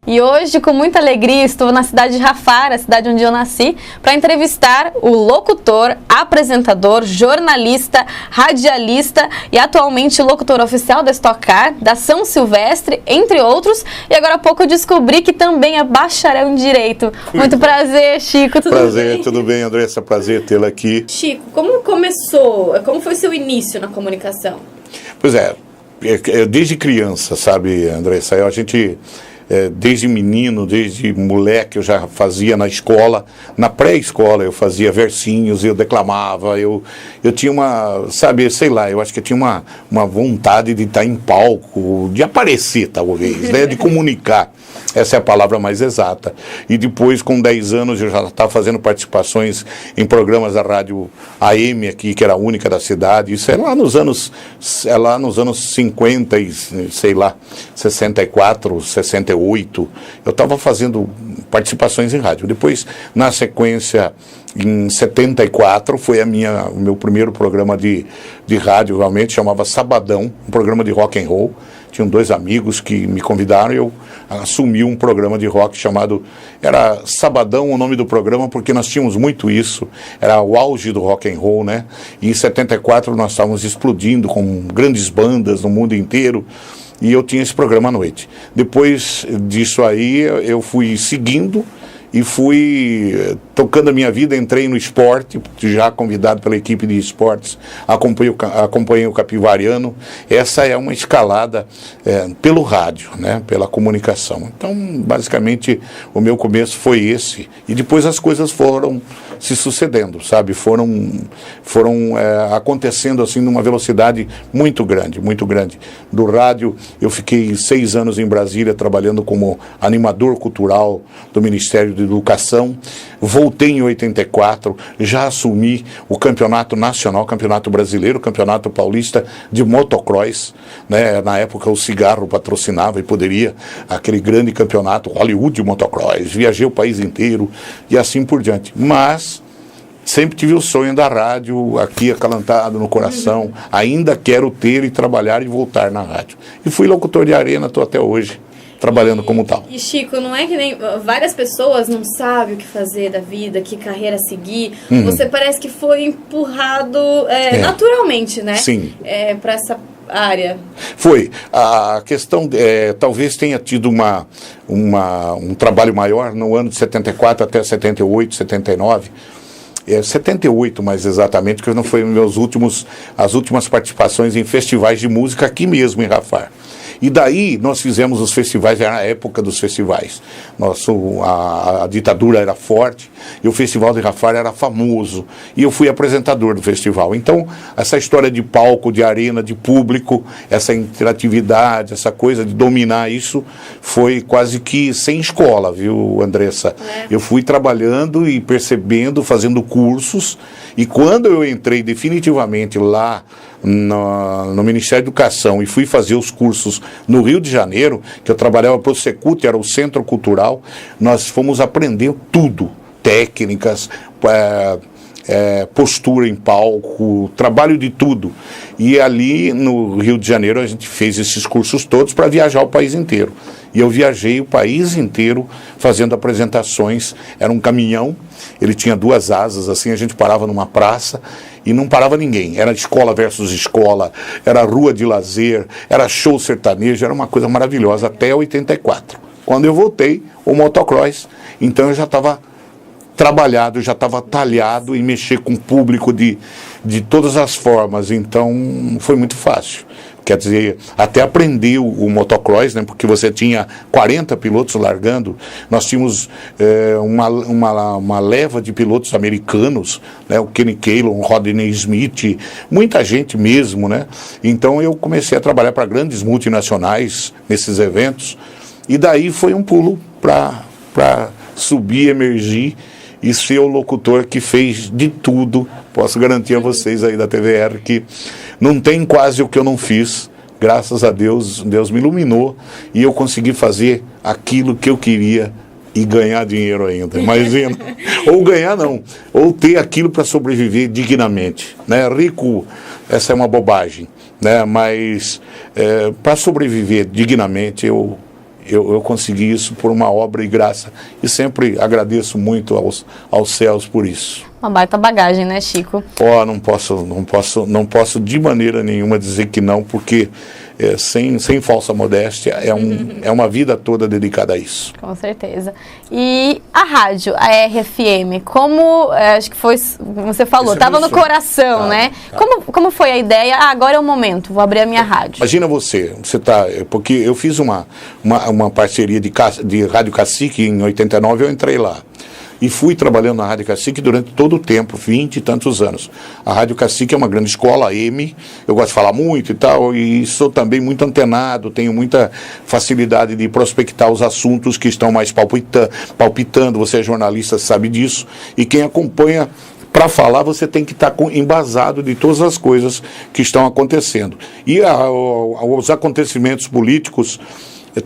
E hoje, com muita alegria, estou na cidade de Rafar, a cidade onde eu nasci, para entrevistar o locutor, apresentador, jornalista, radialista e atualmente locutor oficial da Stock Car, da São Silvestre, entre outros. E agora há pouco eu descobri que também é bacharel em Direito. Muito prazer, Chico. Tudo bem? Tudo bem, Andressa? Prazer tê-la aqui. Chico, como começou? Como foi seu início na comunicação? Pois é, desde criança, sabe, Andressa? A gente, desde menino, desde moleque, eu já fazia na escola, na pré-escola, eu fazia versinhos, eu declamava, eu tinha uma, sabe, sei lá, eu acho que eu tinha uma vontade de estar em palco, de aparecer, talvez, né, de comunicar. Essa é a palavra mais exata. E depois, com 10 anos, eu já estava fazendo participações em programas da rádio AM aqui, que era a única da cidade. Isso é lá nos anos 50 e, sei lá, 64, 68. Eu estava fazendo participações em rádio. Depois, na sequência, em 74, foi o meu primeiro programa de rádio, realmente, chamava Sabadão, um programa de rock and roll. Tinham 2 amigos que me convidaram e eu assumi um programa de rock chamado... Era Sabadão o nome do programa, porque nós tínhamos muito isso. Era o auge do rock and roll, né? E em 74 nós estávamos explodindo com grandes bandas no mundo inteiro. E eu tinha esse programa à noite. Depois disso aí, eu fui seguindo e fui tocando a minha vida, entrei no esporte, já convidado pela equipe de esportes, acompanhei o Capivariano. Essa é uma escalada pelo rádio, né, pela comunicação. Então, basicamente, o meu começo foi esse, e depois as coisas foram se sucedendo, sabe, foram acontecendo assim numa velocidade muito grande, muito grande. Do rádio, eu fiquei 6 anos em Brasília trabalhando como animador cultural do Ministério da Educação. Voltei em 84, já assumi o campeonato nacional, campeonato brasileiro, campeonato paulista de motocross, né? Na época o cigarro patrocinava e poderia, aquele grande campeonato Hollywood motocross, viajei o país inteiro e assim por diante. Mas sempre tive o sonho da rádio aqui acalantado no coração, ainda quero ter e trabalhar e voltar na rádio. E fui locutor de arena, estou até hoje trabalhando como tal. E Chico, não é que nem várias pessoas não sabem o que fazer da vida, que carreira seguir. Você parece que foi empurrado naturalmente, né? Sim. Para essa área. Foi. A questão, talvez tenha tido um trabalho maior no ano de 74 até 78, 79. 78 mais exatamente, que não foi as últimas participações em festivais de música aqui mesmo em Rafar. E daí nós fizemos os festivais, era a época dos festivais. A ditadura era forte e o Festival de Rafar era famoso. E eu fui apresentador do festival. Então, essa história de palco, de arena, de público, essa interatividade, essa coisa de dominar isso, foi quase que sem escola, viu, Andressa? Eu fui trabalhando e percebendo, fazendo cursos. E quando eu entrei definitivamente lá no Ministério da Educação e fui fazer os cursos no Rio de Janeiro, que eu trabalhava para o Secult, era o Centro Cultural, nós fomos aprender tudo, técnicas, postura em palco, trabalho de tudo. E ali no Rio de Janeiro a gente fez esses cursos todos para viajar o país inteiro. E eu viajei o país inteiro fazendo apresentações. Era um caminhão, ele tinha 2 asas, assim, a gente parava numa praça e não parava ninguém. Era escola versus escola, era rua de lazer, era show sertanejo, era uma coisa maravilhosa até 84. Quando eu voltei, o motocross, então eu já estava trabalhado, já estava talhado em mexer com o público de todas as formas, então foi muito fácil. Quer dizer, até aprender o motocross, né, porque você tinha 40 pilotos largando, nós tínhamos uma leva de pilotos americanos, né, o Kenny Kaylor, o Rodney Smith, muita gente mesmo, né? Então eu comecei a trabalhar para grandes multinacionais nesses eventos, e daí foi um pulo para subir, emergir e ser o locutor que fez de tudo. Posso garantir a vocês aí da TVR que não tem quase o que eu não fiz. Graças a Deus, Deus me iluminou e eu consegui fazer aquilo que eu queria e ganhar dinheiro ainda. Imagina. Ou ganhar não, ou ter aquilo para sobreviver dignamente, né? Rico, essa é uma bobagem, né? Mas para sobreviver dignamente eu eu consegui isso por uma obra e graça. E sempre agradeço muito aos céus por isso. Uma baita bagagem, né, Chico? Não posso de maneira nenhuma dizer que não, porque sem falsa modéstia, é uma vida toda dedicada a isso. Com certeza. E a rádio, a RFM, como, acho que foi, você falou, estava no coração, né? Tá. Como foi a ideia? Agora é o momento, vou abrir a minha rádio. Imagina você tá, porque eu fiz uma parceria de Rádio Cacique em 89, eu entrei lá. E fui trabalhando na Rádio Cacique durante todo o tempo, 20 e tantos anos. A Rádio Cacique é uma grande escola, a M, eu gosto de falar muito e tal, e sou também muito antenado, tenho muita facilidade de prospectar os assuntos que estão mais palpitando, você é jornalista, sabe disso, e quem acompanha, para falar, você tem que estar embasado de todas as coisas que estão acontecendo. E os acontecimentos políticos,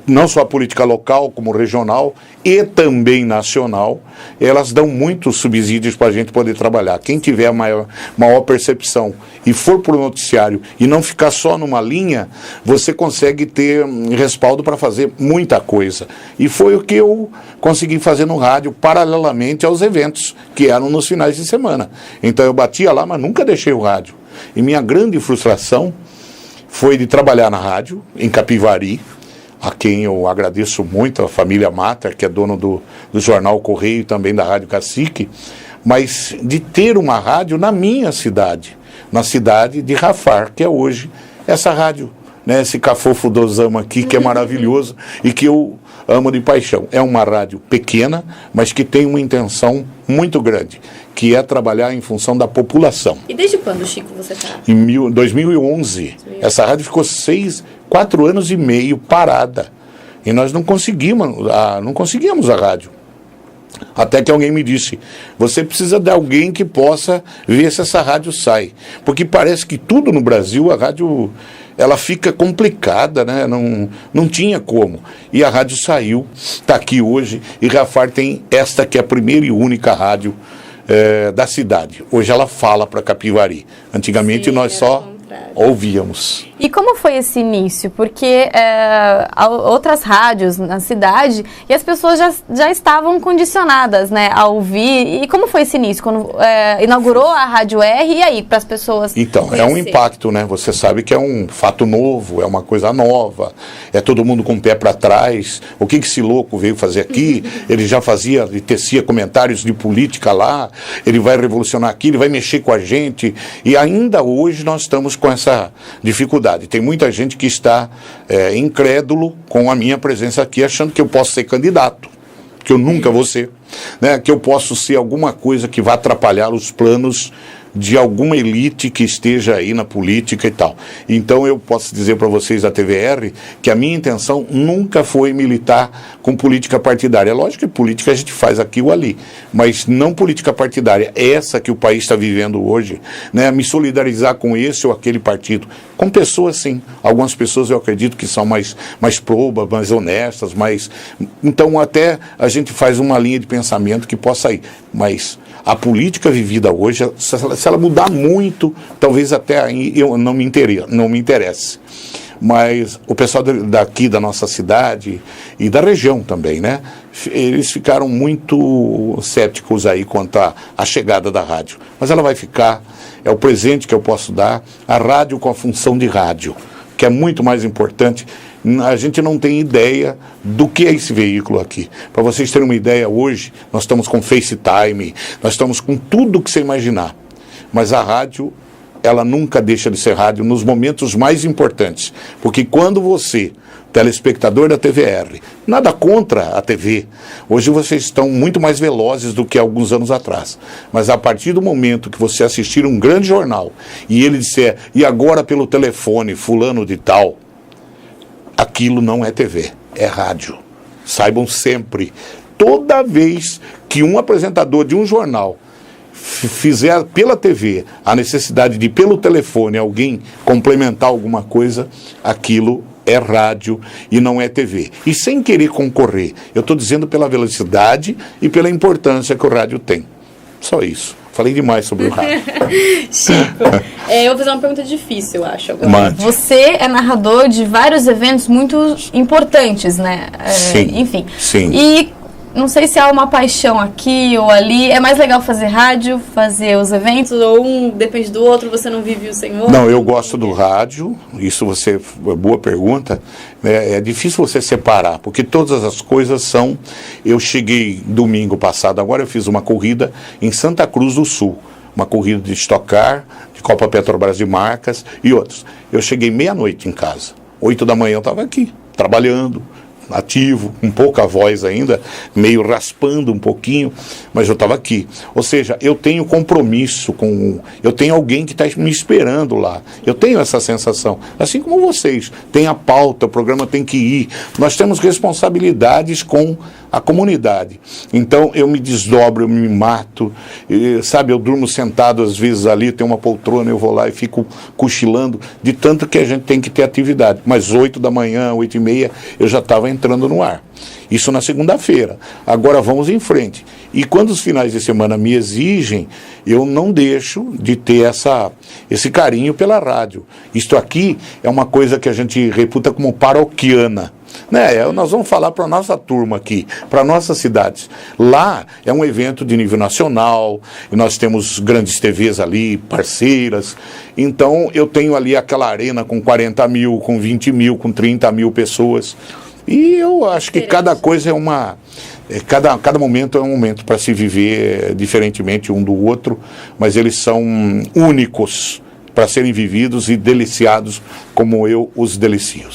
não só a política local, como regional e também nacional, elas dão muitos subsídios para a gente poder trabalhar. Quem tiver a maior percepção e for para o noticiário e não ficar só numa linha, você consegue ter respaldo para fazer muita coisa. E foi o que eu consegui fazer no rádio, paralelamente aos eventos, que eram nos finais de semana. Então eu batia lá, mas nunca deixei o rádio. E minha grande frustração foi de trabalhar na rádio, em Capivari, a quem eu agradeço muito, a família Mata, que é dono do jornal Correio e também da Rádio Cacique, mas de ter uma rádio na minha cidade, na cidade de Rafar, que é hoje essa rádio, né, esse cafofo dosama aqui, que é maravilhoso e que eu amo de paixão. É uma rádio pequena, mas que tem uma intenção muito grande, que é trabalhar em função da população. E desde quando, Chico, você está? Em 2011. Essa rádio ficou 4 anos e meio parada. E nós não conseguíamos a rádio. Até que alguém me disse, você precisa de alguém que possa ver se essa rádio sai. Porque parece que tudo no Brasil, a rádio, ela fica complicada, né? Não tinha como. E a rádio saiu, está aqui hoje, e Rafar tem esta que é a primeira e única rádio da cidade. Hoje ela fala para Capivari. Antigamente nós só ouvíamos. E como foi esse início? Porque outras rádios na cidade e as pessoas já estavam condicionadas, né, a ouvir. E como foi esse início? Quando inaugurou a Rádio R, e aí, para as pessoas Então, conhecer? É um impacto, né? Você sabe que é um fato novo, é uma coisa nova, é todo mundo com o pé para trás. O que esse louco veio fazer aqui? Ele já fazia e tecia comentários de política lá, ele vai revolucionar aqui, ele vai mexer com a gente. E ainda hoje nós estamos com essa dificuldade. Tem muita gente que está incrédulo com a minha presença aqui, achando que eu posso ser candidato, que eu nunca vou ser, né? Que eu posso ser alguma coisa que vai atrapalhar os planos de alguma elite que esteja aí na política e tal. Então eu posso dizer para vocês da TVR que a minha intenção nunca foi militar com política partidária. É lógico que política a gente faz aqui ou ali, mas não política partidária, essa que o país está vivendo hoje, né? Me solidarizar com esse ou aquele partido. Com pessoas, sim. Algumas pessoas eu acredito que são mais probas, mais honestas, então até a gente faz uma linha de pensamento que possa ir. Mas a política vivida hoje, se ela mudar muito, talvez até aí eu não me interesse. Mas o pessoal daqui da nossa cidade e da região também, né? Eles ficaram muito céticos aí quanto à chegada da rádio. Mas ela vai ficar, é o presente que eu posso dar, a rádio com a função de rádio, que é muito mais importante. A gente não tem ideia do que é esse veículo aqui. Para vocês terem uma ideia, hoje nós estamos com FaceTime, nós estamos com tudo que você imaginar. Mas a rádio, ela nunca deixa de ser rádio nos momentos mais importantes. Porque quando você, telespectador da TVR, nada contra a TV, hoje vocês estão muito mais velozes do que alguns anos atrás. Mas a partir do momento que você assistir um grande jornal e ele disser, e agora pelo telefone, fulano de tal, aquilo não é TV, é rádio. Saibam sempre, toda vez que um apresentador de um jornal fizer pela TV a necessidade de, pelo telefone, alguém complementar alguma coisa, aquilo é rádio e não é TV. E sem querer concorrer, eu estou dizendo pela velocidade e pela importância que o rádio tem. Só isso. Falei demais sobre o rádio. Chico, eu vou fazer uma pergunta difícil, eu acho, agora. Mande. Você é narrador de vários eventos muito importantes, né? Sim. Enfim. Sim. E não sei se há uma paixão aqui ou ali. É mais legal fazer rádio, fazer os eventos, ou um depende do outro, você não vive o sem outro? Não, eu gosto do rádio, isso você, boa pergunta, né? É difícil você separar, porque todas as coisas são... Eu cheguei domingo passado, agora eu fiz uma corrida em Santa Cruz do Sul, uma corrida de Stock Car, de Copa Petrobras de Marcas e outros. Eu cheguei meia-noite em casa, 8 da manhã eu estava aqui, trabalhando, ativo, com pouca voz ainda, meio raspando um pouquinho, mas eu estava aqui. Ou seja, eu tenho compromisso eu tenho alguém que está me esperando lá. Eu tenho essa sensação. Assim como vocês. Tem a pauta, o programa tem que ir. Nós temos responsabilidades com a comunidade. Então, eu me desdobro, eu me mato, sabe, eu durmo sentado às vezes ali, tem uma poltrona, eu vou lá e fico cochilando, de tanto que a gente tem que ter atividade. Mas 8 da manhã, 8h30, eu já estava entrando no ar. Isso na segunda-feira. Agora vamos em frente. E quando os finais de semana me exigem, eu não deixo de ter esse carinho pela rádio. Isto aqui é uma coisa que a gente reputa como paroquiana. Né? Nós vamos falar para a nossa turma aqui, para nossas cidades. Lá é um evento de nível nacional, e nós temos grandes TVs ali, parceiras. Então eu tenho ali aquela arena com 40 mil, com 20 mil, com 30 mil pessoas. E eu acho que cada coisa é uma... Cada momento é um momento para se viver diferentemente um do outro, mas eles são únicos para serem vividos e deliciados como eu os delicio.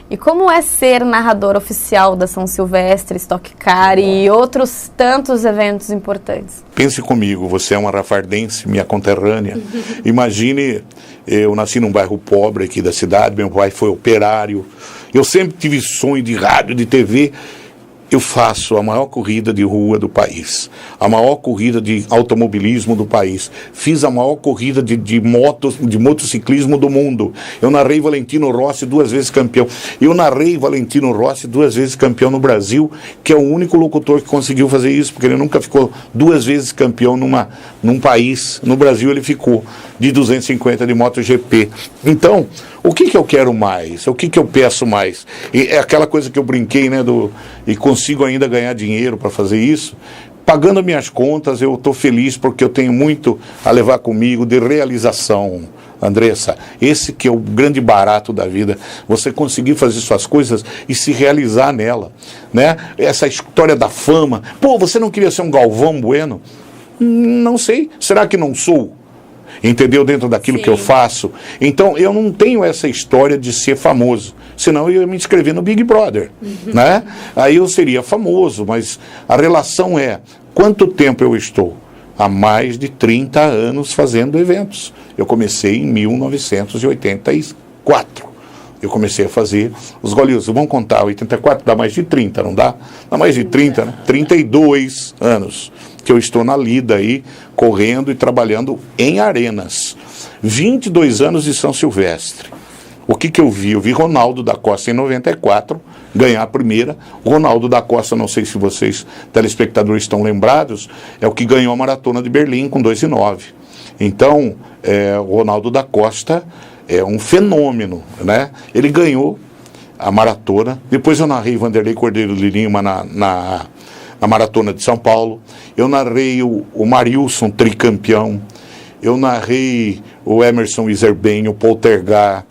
E como é ser narrador oficial da São Silvestre, Stock Car e outros tantos eventos importantes? Pense comigo, você é uma rafardense, minha conterrânea. Imagine, eu nasci num bairro pobre aqui da cidade, meu pai foi operário. Eu sempre tive sonho de rádio, de TV. Eu faço a maior corrida de rua do país, a maior corrida de automobilismo do país, fiz a maior corrida de motociclismo do mundo. Eu narrei Valentino Rossi 2 vezes campeão. Eu narrei Valentino Rossi 2 vezes campeão no Brasil, que é o único locutor que conseguiu fazer isso, porque ele nunca ficou 2 vezes campeão num país. No Brasil ele ficou de 250 de MotoGP. Então, o que eu quero mais? O que eu peço mais? E é aquela coisa que eu brinquei, né, e consigo ainda ganhar dinheiro para fazer isso. Pagando minhas contas, eu estou feliz porque eu tenho muito a levar comigo de realização, Andressa. Esse que é o grande barato da vida, você conseguir fazer suas coisas e se realizar nela, né? Essa história da fama. Pô, você não queria ser um Galvão Bueno? Não sei. Será que não sou? Entendeu? Dentro daquilo que eu faço. Então, eu não tenho essa história de ser famoso. Senão eu ia me inscrever no Big Brother. Né? Aí eu seria famoso, mas a relação é, quanto tempo eu estou? Há mais de 30 anos fazendo eventos. Eu comecei em 1984. Eu comecei a fazer os goleiros. Vamos contar, 84 dá mais de 30, não dá? Dá mais de 30, né? 32 anos que eu estou na lida aí, correndo e trabalhando em arenas. 22 anos de São Silvestre. O que eu vi? Eu vi Ronaldo da Costa em 94 ganhar a primeira. O Ronaldo da Costa, não sei se vocês, telespectadores, estão lembrados, é o que ganhou a Maratona de Berlim com 2:09. Então, o Ronaldo da Costa é um fenômeno, né? Ele ganhou a maratona. Depois eu narrei Vanderlei Cordeiro de Lima na Maratona de São Paulo. Eu narrei o Marilson, tricampeão. Eu narrei o Emerson Iserben, o Poltergar.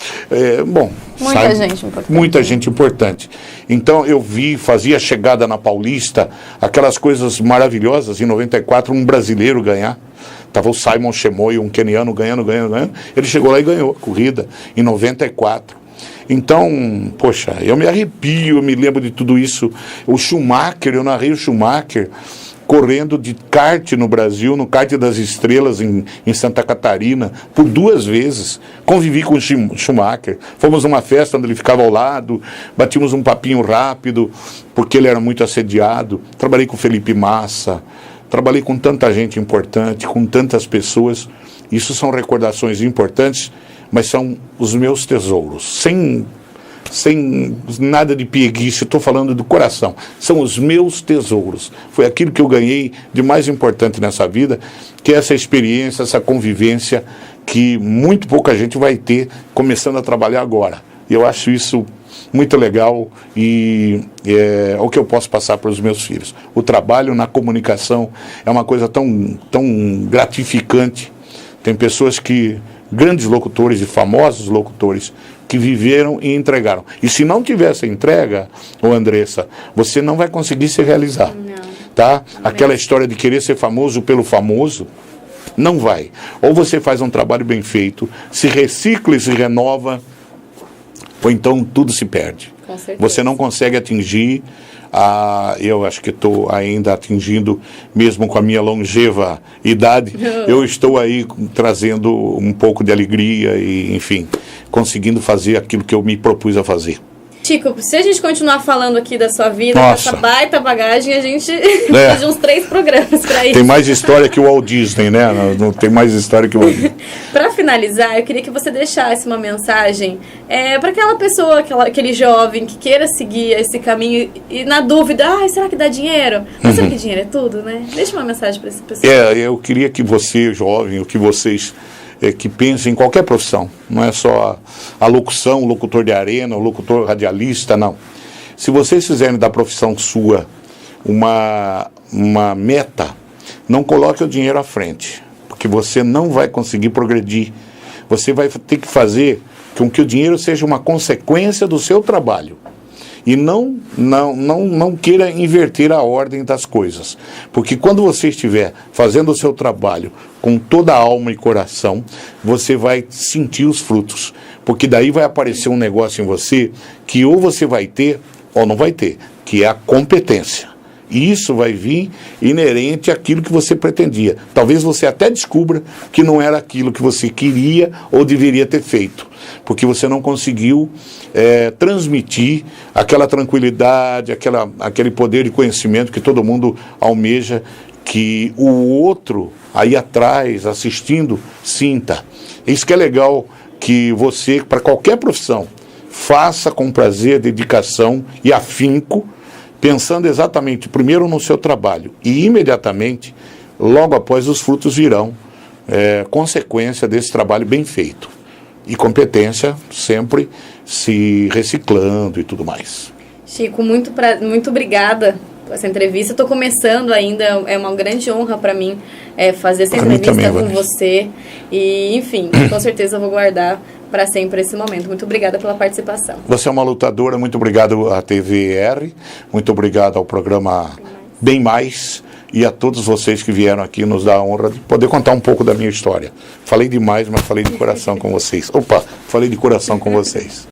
Muita gente importante. Então eu fazia chegada na Paulista, aquelas coisas maravilhosas. Em 94, um brasileiro ganhar. Estava o Simon Chemoy, um queniano, ganhando. Ele chegou lá e ganhou a corrida em 94. Então, poxa, eu me arrepio, eu me lembro de tudo isso. O Schumacher, eu narrei o Schumacher correndo de kart no Brasil, no kart das estrelas em Santa Catarina, por 2 vezes. Convivi com o Schumacher. Fomos numa festa onde ele ficava ao lado, batimos um papinho rápido, porque ele era muito assediado. Trabalhei com o Felipe Massa, trabalhei com tanta gente importante, com tantas pessoas. Isso são recordações importantes, mas são os meus tesouros. sem nada de pieguice, estou falando do coração. São os meus tesouros. Foi aquilo que eu ganhei de mais importante nessa vida, que é essa experiência, essa convivência que muito pouca gente vai ter começando a trabalhar agora. E eu acho isso muito legal e é o que eu posso passar para os meus filhos. O trabalho na comunicação é uma coisa tão gratificante. Tem pessoas grandes locutores e famosos locutores, que viveram e entregaram. E se não tiver essa entrega, Andressa, você não vai conseguir se realizar. Não. Tá? Aquela história de querer ser famoso pelo famoso, não vai. Ou você faz um trabalho bem feito, se recicla e se renova, ou então tudo se perde. Com certeza. Você não consegue atingir, eu acho que estou ainda atingindo, mesmo com a minha longeva idade, eu estou aí trazendo um pouco de alegria e, enfim, conseguindo fazer aquilo que eu me propus a fazer. Chico, se a gente continuar falando aqui da sua vida, Nossa, dessa baita bagagem, a gente precisa de uns 3 programas para isso. Tem mais história que o Walt Disney, né? Não tem mais história que o Walt Disney. Para finalizar, eu queria que você deixasse uma mensagem para aquela pessoa, aquele jovem que queira seguir esse caminho e na dúvida, será que dá dinheiro? Mas será que dinheiro é tudo, né? Deixa uma mensagem para essa pessoa. Eu queria que você, jovem, ou que vocês que pensem em qualquer profissão, não é só a locução, o locutor de arena, o locutor radialista, não. Se vocês fizerem da profissão sua uma meta, não coloque o dinheiro à frente, porque você não vai conseguir progredir. Você vai ter que fazer com que o dinheiro seja uma consequência do seu trabalho. E não queira inverter a ordem das coisas. Porque quando você estiver fazendo o seu trabalho com toda a alma e coração, você vai sentir os frutos. Porque daí vai aparecer um negócio em você que ou você vai ter ou não vai ter, que é a competência. E isso vai vir inerente àquilo que você pretendia. Talvez você até descubra que não era aquilo que você queria ou deveria ter feito, porque você não conseguiu transmitir aquela tranquilidade, aquele poder de conhecimento que todo mundo almeja, que o outro aí atrás, assistindo, sinta. Isso que é legal, que você, para qualquer profissão, faça com prazer, dedicação e afinco, pensando exatamente primeiro no seu trabalho e imediatamente, logo após, os frutos virão, consequência desse trabalho bem feito. E competência sempre se reciclando e tudo mais. Chico, muito obrigada por essa entrevista. Estou começando ainda, é uma grande honra para mim fazer essa entrevista também, com você. E, enfim, com certeza eu vou guardar para sempre esse momento. Muito obrigada pela participação. Você é uma lutadora, muito obrigado à TVR, muito obrigado ao programa Bem Mais e a todos vocês que vieram aqui nos dar a honra de poder contar um pouco da minha história. Falei demais, mas falei de coração com vocês. Falei de coração com vocês.